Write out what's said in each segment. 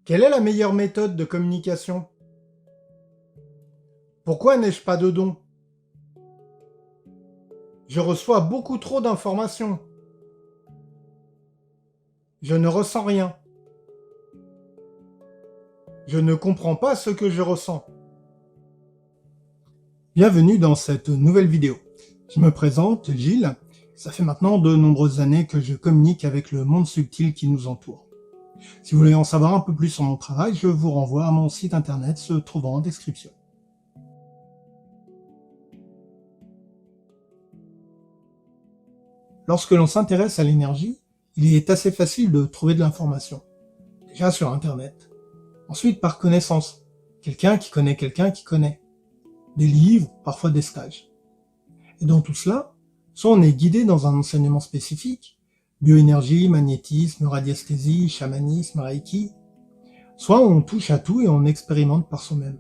Quelle est la meilleure méthode de communication? Pourquoi n'ai-je pas de dons? Je reçois beaucoup trop d'informations. Je ne ressens rien. Je ne comprends pas ce que je ressens. Bienvenue dans cette nouvelle vidéo. Je me présente, Gilles. Ça fait maintenant de nombreuses années que je communique avec le monde subtil qui nous entoure. Si vous voulez en savoir un peu plus sur mon travail, je vous renvoie à mon site internet se trouvant en description. Lorsque l'on s'intéresse à l'énergie, il est assez facile de trouver de l'information. Déjà sur internet. Ensuite par connaissance. Quelqu'un qui connaît quelqu'un qui connaît. Des livres, parfois des stages. Et dans tout cela, soit on est guidé dans un enseignement spécifique, bioénergie, magnétisme, radiesthésie, chamanisme, reiki, soit on touche à tout et on expérimente par soi-même.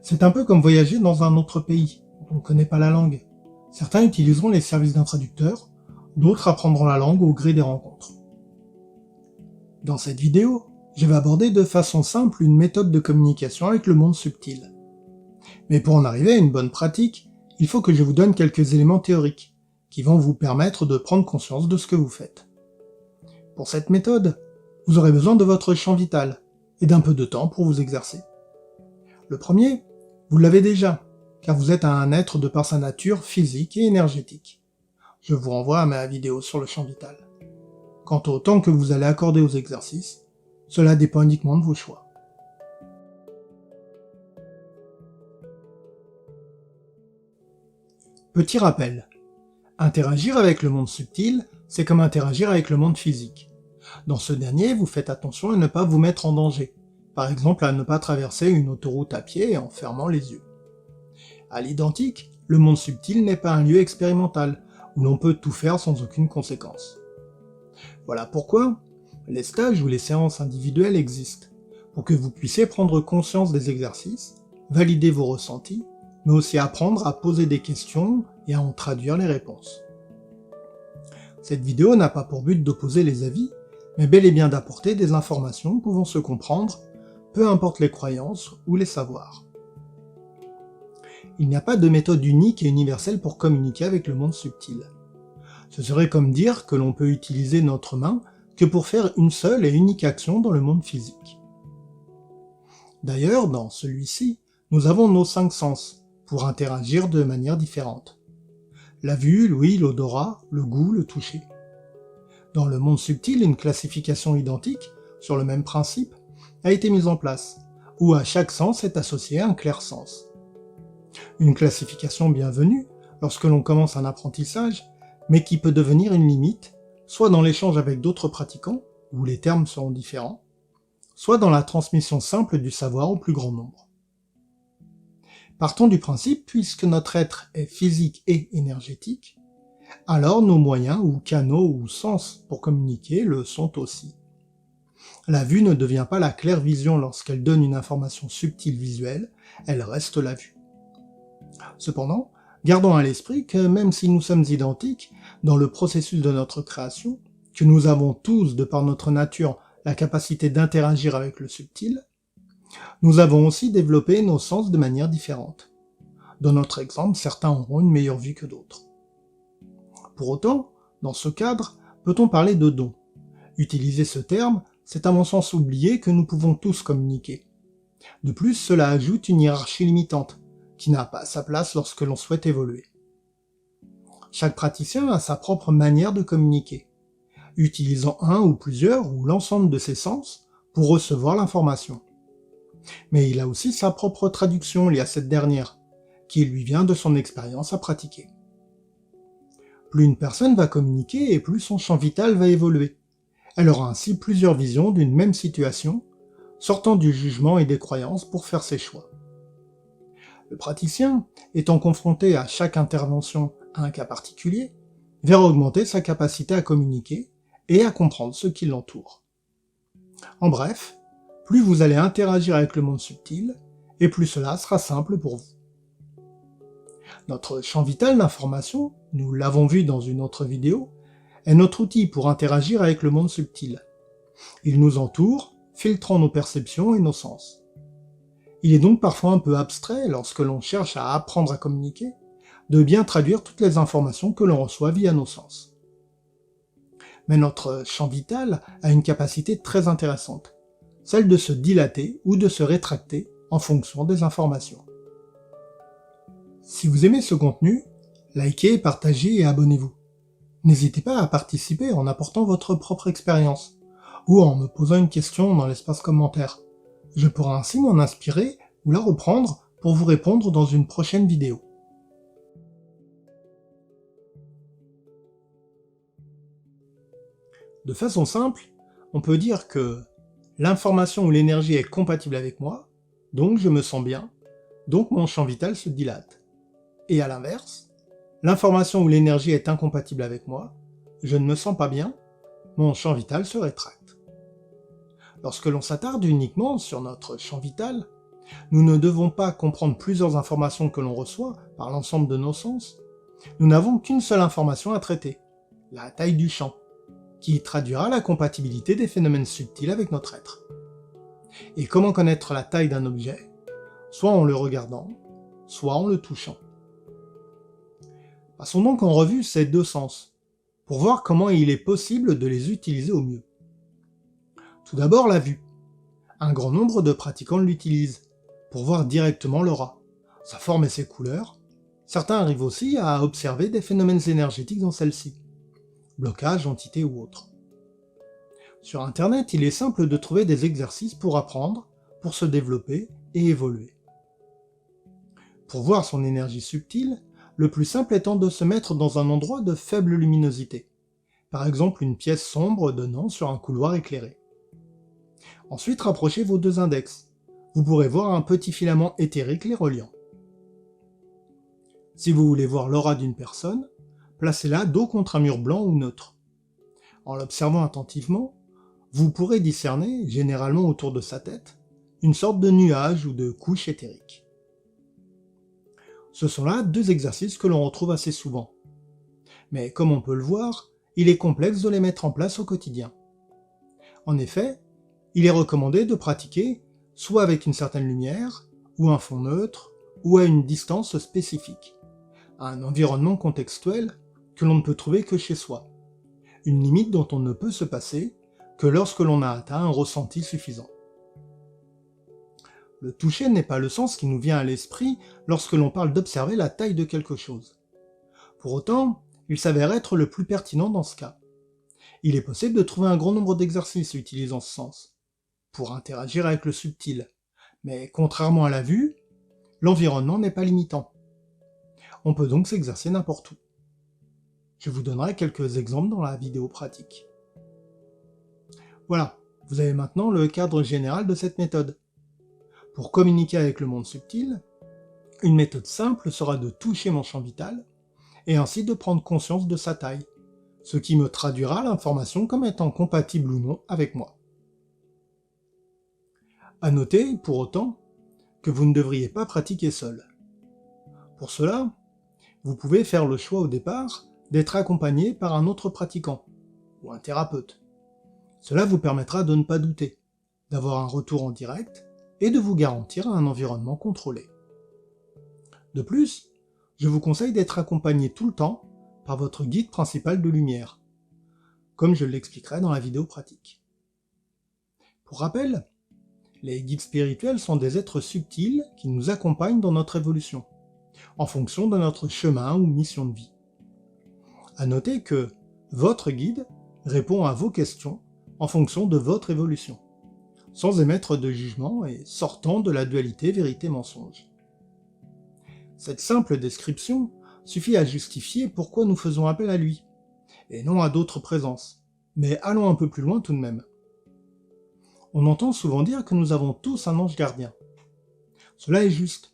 C'est un peu comme voyager dans un autre pays, dont on ne connaît pas la langue. Certains utiliseront les services d'un traducteur, d'autres apprendront la langue au gré des rencontres. Dans cette vidéo, je vais aborder de façon simple une méthode de communication avec le monde subtil. Mais pour en arriver à une bonne pratique, il faut que je vous donne quelques éléments théoriques, qui vont vous permettre de prendre conscience de ce que vous faites. Pour cette méthode, vous aurez besoin de votre champ vital, et d'un peu de temps pour vous exercer. Le premier, vous l'avez déjà, car vous êtes un être de par sa nature physique et énergétique. Je vous renvoie à ma vidéo sur le champ vital. Quant au temps que vous allez accorder aux exercices, cela dépend uniquement de vos choix. Petit rappel. Interagir avec le monde subtil, c'est comme interagir avec le monde physique. Dans ce dernier, vous faites attention à ne pas vous mettre en danger. Par exemple, à ne pas traverser une autoroute à pied en fermant les yeux. À l'identique, le monde subtil n'est pas un lieu expérimental, où l'on peut tout faire sans aucune conséquence. Voilà pourquoi les stages ou les séances individuelles existent, pour que vous puissiez prendre conscience des exercices, valider vos ressentis, mais aussi apprendre à poser des questions et à en traduire les réponses. Cette vidéo n'a pas pour but d'opposer les avis, mais bel et bien d'apporter des informations pouvant se comprendre, peu importe les croyances ou les savoirs. Il n'y a pas de méthode unique et universelle pour communiquer avec le monde subtil. Ce serait comme dire que l'on peut utiliser notre main que pour faire une seule et unique action dans le monde physique. D'ailleurs, dans celui-ci, nous avons nos 5 sens, pour interagir de manière différente. La vue, l'ouïe, l'odorat, le goût, le toucher. Dans le monde subtil, une classification identique, sur le même principe, a été mise en place, où à chaque sens est associé un clairsens. Une classification bienvenue, lorsque l'on commence un apprentissage, mais qui peut devenir une limite, soit dans l'échange avec d'autres pratiquants, où les termes seront différents, soit dans la transmission simple du savoir au plus grand nombre. Partons du principe, puisque notre être est physique et énergétique, alors nos moyens ou canaux ou sens pour communiquer le sont aussi. La vue ne devient pas la claire vision lorsqu'elle donne une information subtile visuelle, elle reste la vue. Cependant, gardons à l'esprit que même si nous sommes identiques dans le processus de notre création, que nous avons tous, de par notre nature, la capacité d'interagir avec le subtil, nous avons aussi développé nos sens de manière différente. Dans notre exemple, certains auront une meilleure vue que d'autres. Pour autant, dans ce cadre, peut-on parler de dons? Utiliser ce terme, c'est à mon sens oublier que nous pouvons tous communiquer. De plus, cela ajoute une hiérarchie limitante, qui n'a pas sa place lorsque l'on souhaite évoluer. Chaque praticien a sa propre manière de communiquer, utilisant un ou plusieurs ou l'ensemble de ses sens pour recevoir l'information. Mais il a aussi sa propre traduction liée à cette dernière, qui lui vient de son expérience à pratiquer. Plus une personne va communiquer et plus son champ vital va évoluer. Elle aura ainsi plusieurs visions d'une même situation, sortant du jugement et des croyances pour faire ses choix. Le praticien, étant confronté à chaque intervention à un cas particulier, verra augmenter sa capacité à communiquer et à comprendre ce qui l'entoure. En bref, plus vous allez interagir avec le monde subtil, et plus cela sera simple pour vous. Notre champ vital d'information, nous l'avons vu dans une autre vidéo, est notre outil pour interagir avec le monde subtil. Il nous entoure, filtrant nos perceptions et nos sens. Il est donc parfois un peu abstrait, lorsque l'on cherche à apprendre à communiquer, de bien traduire toutes les informations que l'on reçoit via nos sens. Mais notre champ vital a une capacité très intéressante, celle de se dilater ou de se rétracter en fonction des informations. Si vous aimez ce contenu, likez, partagez et abonnez-vous. N'hésitez pas à participer en apportant votre propre expérience, ou en me posant une question dans l'espace commentaire. Je pourrai ainsi m'en inspirer ou la reprendre pour vous répondre dans une prochaine vidéo. De façon simple, on peut dire que l'information ou l'énergie est compatible avec moi, donc je me sens bien, donc mon champ vital se dilate. Et à l'inverse, l'information ou l'énergie est incompatible avec moi, je ne me sens pas bien, mon champ vital se rétracte. Lorsque l'on s'attarde uniquement sur notre champ vital, nous ne devons pas comprendre plusieurs informations que l'on reçoit par l'ensemble de nos sens. Nous n'avons qu'une seule information à traiter, la taille du champ, qui traduira la compatibilité des phénomènes subtils avec notre être. Et comment connaître la taille d'un objet? Soit en le regardant, soit en le touchant. Passons donc en revue ces deux sens, pour voir comment il est possible de les utiliser au mieux. Tout d'abord la vue. Un grand nombre de pratiquants l'utilisent, pour voir directement l'aura, sa forme et ses couleurs. Certains arrivent aussi à observer des phénomènes énergétiques dans celle-ci, blocage, entité ou autre. Sur Internet, il est simple de trouver des exercices pour apprendre, pour se développer et évoluer. Pour voir son énergie subtile, le plus simple étant de se mettre dans un endroit de faible luminosité, par exemple une pièce sombre donnant sur un couloir éclairé. Ensuite, rapprochez vos deux index. Vous pourrez voir un petit filament éthérique les reliant. Si vous voulez voir l'aura d'une personne, placez-la dos contre un mur blanc ou neutre. En l'observant attentivement, vous pourrez discerner, généralement autour de sa tête, une sorte de nuage ou de couche éthérique. Ce sont là deux exercices que l'on retrouve assez souvent. Mais comme on peut le voir, il est complexe de les mettre en place au quotidien. En effet, il est recommandé de pratiquer soit avec une certaine lumière, ou un fond neutre, ou à une distance spécifique, un environnement contextuel que l'on ne peut trouver que chez soi, une limite dont on ne peut se passer que lorsque l'on a atteint un ressenti suffisant. Le toucher n'est pas le sens qui nous vient à l'esprit lorsque l'on parle d'observer la taille de quelque chose. Pour autant, il s'avère être le plus pertinent dans ce cas. Il est possible de trouver un grand nombre d'exercices utilisant ce sens, pour interagir avec le subtil, mais contrairement à la vue, l'environnement n'est pas limitant. On peut donc s'exercer n'importe où. Je vous donnerai quelques exemples dans la vidéo pratique. Voilà, vous avez maintenant le cadre général de cette méthode. Pour communiquer avec le monde subtil, une méthode simple sera de toucher mon champ vital, et ainsi de prendre conscience de sa taille, ce qui me traduira l'information comme étant compatible ou non avec moi. À noter, pour autant, que vous ne devriez pas pratiquer seul. Pour cela, vous pouvez faire le choix au départ d'être accompagné par un autre pratiquant, ou un thérapeute. Cela vous permettra de ne pas douter, d'avoir un retour en direct, et de vous garantir un environnement contrôlé. De plus, je vous conseille d'être accompagné tout le temps par votre guide principal de lumière, comme je l'expliquerai dans la vidéo pratique. Pour rappel, les guides spirituels sont des êtres subtils qui nous accompagnent dans notre évolution, en fonction de notre chemin ou mission de vie. À noter que votre guide répond à vos questions en fonction de votre évolution, sans émettre de jugement et sortant de la dualité vérité-mensonge. Cette simple description suffit à justifier pourquoi nous faisons appel à lui, et non à d'autres présences, mais allons un peu plus loin tout de même. On entend souvent dire que nous avons tous un ange gardien. Cela est juste,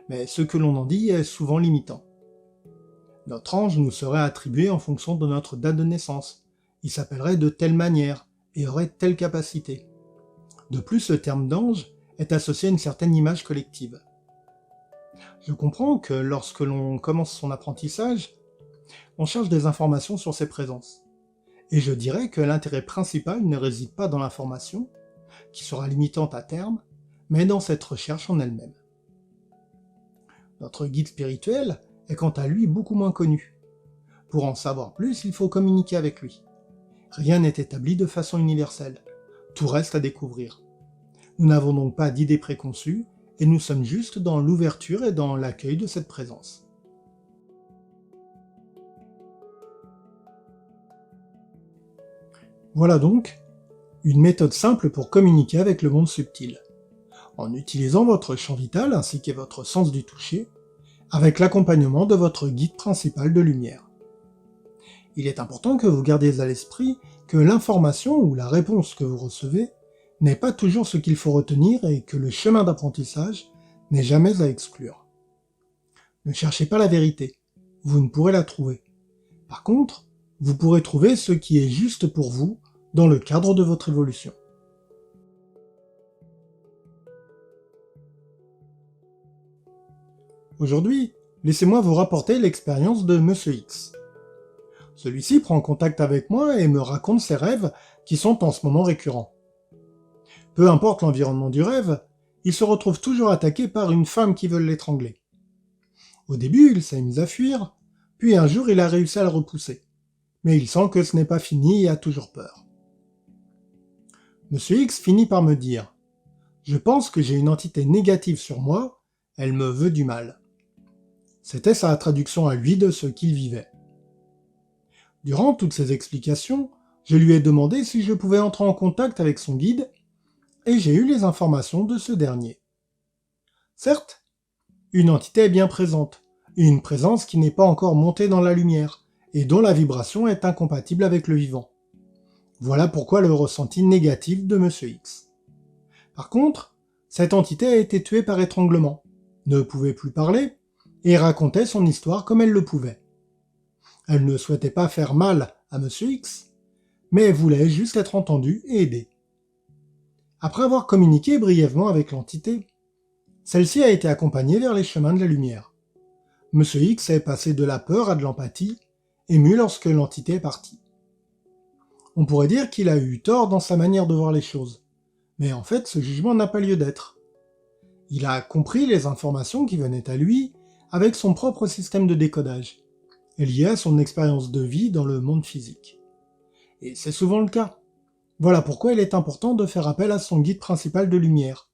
mais ce que l'on en dit est souvent limitant. Notre ange nous serait attribué en fonction de notre date de naissance, il s'appellerait de telle manière et aurait telle capacité. De plus, le terme d'ange est associé à une certaine image collective. Je comprends que lorsque l'on commence son apprentissage, on cherche des informations sur ses présences. Et je dirais que l'intérêt principal ne réside pas dans l'information, qui sera limitante à terme, mais dans cette recherche en elle-même. Notre guide spirituel est quant à lui beaucoup moins connu. Pour en savoir plus, il faut communiquer avec lui. Rien n'est établi de façon universelle. Tout reste à découvrir. Nous n'avons donc pas d'idées préconçues, et nous sommes juste dans l'ouverture et dans l'accueil de cette présence. Voilà donc une méthode simple pour communiquer avec le monde subtil, en utilisant votre champ vital ainsi que votre sens du toucher, avec l'accompagnement de votre guide principal de lumière. Il est important que vous gardiez à l'esprit que l'information ou la réponse que vous recevez n'est pas toujours ce qu'il faut retenir et que le chemin d'apprentissage n'est jamais à exclure. Ne cherchez pas la vérité, vous ne pourrez la trouver. Par contre, vous pourrez trouver ce qui est juste pour vous dans le cadre de votre évolution. Aujourd'hui, laissez-moi vous rapporter l'expérience de Monsieur X. Celui-ci prend contact avec moi et me raconte ses rêves qui sont en ce moment récurrents. Peu importe l'environnement du rêve, il se retrouve toujours attaqué par une femme qui veut l'étrangler. Au début, il s'est mis à fuir, puis un jour il a réussi à le repousser. Mais il sent que ce n'est pas fini et a toujours peur. Monsieur X finit par me dire « Je pense que j'ai une entité négative sur moi, elle me veut du mal. » C'était sa traduction à lui de ce qu'il vivait. Durant toutes ces explications, je lui ai demandé si je pouvais entrer en contact avec son guide, et j'ai eu les informations de ce dernier. Certes, une entité est bien présente, une présence qui n'est pas encore montée dans la lumière, et dont la vibration est incompatible avec le vivant. Voilà pourquoi le ressenti négatif de Monsieur X. Par contre, cette entité a été tuée par étranglement, ne pouvait plus parler, et racontait son histoire comme elle le pouvait. Elle ne souhaitait pas faire mal à Monsieur X, mais voulait juste être entendue et aidée. Après avoir communiqué brièvement avec l'entité, celle-ci a été accompagnée vers les chemins de la lumière. Monsieur X est passé de la peur à de l'empathie, ému lorsque l'entité est partie. On pourrait dire qu'il a eu tort dans sa manière de voir les choses, mais en fait ce jugement n'a pas lieu d'être. Il a compris les informations qui venaient à lui avec son propre système de décodage, lié à son expérience de vie dans le monde physique. Et c'est souvent le cas. Voilà pourquoi il est important de faire appel à son guide principal de lumière,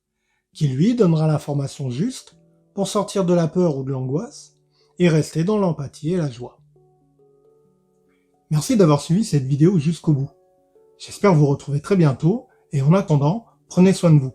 qui lui donnera l'information juste pour sortir de la peur ou de l'angoisse et rester dans l'empathie et la joie. Merci d'avoir suivi cette vidéo jusqu'au bout. J'espère vous retrouver très bientôt, et en attendant, prenez soin de vous.